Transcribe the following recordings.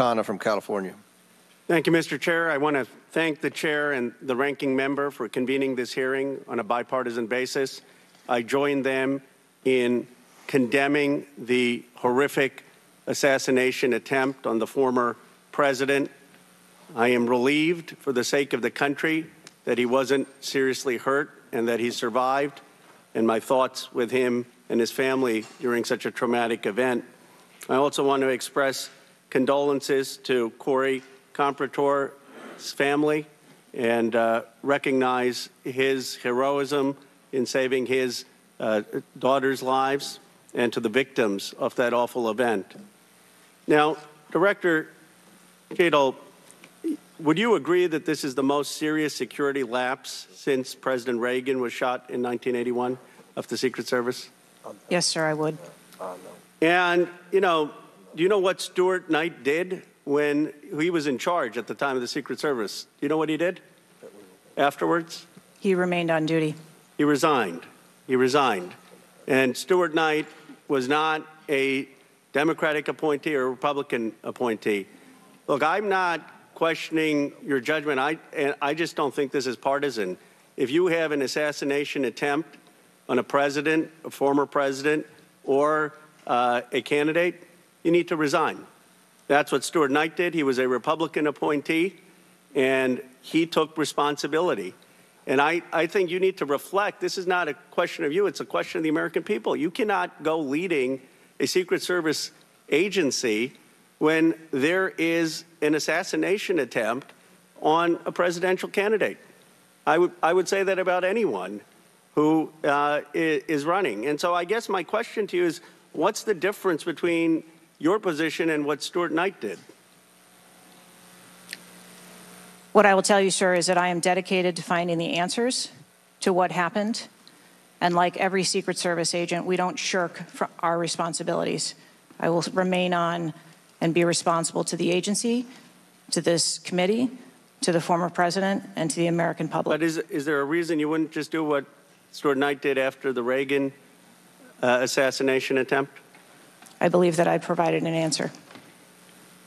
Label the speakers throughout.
Speaker 1: Khanna from California.
Speaker 2: Thank you, Mr. Chair. I want to thank the chair and the ranking member for convening this hearing on a bipartisan basis. I join them in condemning the horrific assassination attempt on the former president. I am relieved for the sake of the country that he wasn't seriously hurt and that he survived, and my thoughts with him and his family during such a traumatic event. I also want to express condolences to Corey Comprator's family and recognize his heroism in saving his daughter's lives, and to the victims of that awful event. Now, Director Cheatle, would you agree that this is the most serious security lapse since President Reagan was shot in 1981 of the Secret Service?
Speaker 3: Yes, sir, I would.
Speaker 2: And, do you know what Stuart Knight did when he was in charge at the time of the Secret Service? Do you know what he did afterwards?
Speaker 3: He remained on duty.
Speaker 2: He resigned. He resigned. And Stuart Knight was not a Democratic appointee or a Republican appointee. Look, I'm not questioning your judgment. I just don't think this is partisan. If you have an assassination attempt on a president, a former president, or a candidate, you need to resign. That's what Stuart Knight did. He was a Republican appointee, and he took responsibility. And I think you need to reflect. This is not a question of you. It's a question of the American people. You cannot go leading a Secret Service agency when there is an assassination attempt on a presidential candidate. I would say that about anyone who is running. And so I guess my question to you is, what's the difference between your position and what Stuart Knight did?
Speaker 3: What I will tell you, sir, is that I am dedicated to finding the answers to what happened. And like every Secret Service agent, we don't shirk from our responsibilities. I will remain on and be responsible to the agency, to this committee, to the former president, and to the American public.
Speaker 2: But is there a reason you wouldn't just do what Stuart Knight did after the Reagan assassination attempt?
Speaker 3: I believe that I provided an answer.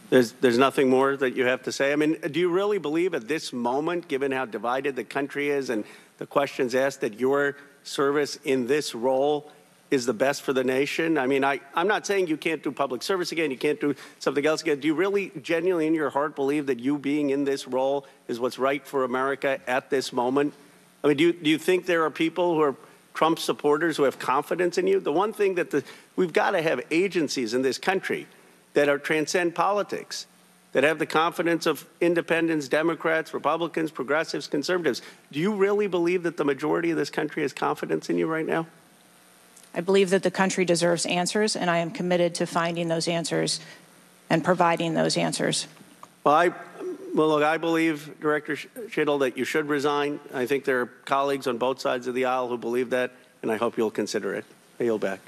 Speaker 2: There's nothing more that you have to say? I mean, do you really believe at this moment, given how divided the country is and the questions asked, that your service in this role is the best for the nation? I mean, I'm not saying you can't do public service again, you can't do something else again. Do you really genuinely in your heart believe that you being in this role is what's right for America at this moment? I mean, do you think there are people who are Trump supporters who have confidence in you? The one thing that we've got to have agencies in this country that are transcend politics, that have the confidence of independents, Democrats, Republicans, progressives, conservatives. Do you really believe that the majority of this country has confidence in you right now?
Speaker 3: I believe that the country deserves answers, and I am committed to finding those answers and providing those answers.
Speaker 2: Well, look, I believe, Director Cheatle, that you should resign. I think there are colleagues on both sides of the aisle who believe that, and I hope you'll consider it. I yield back.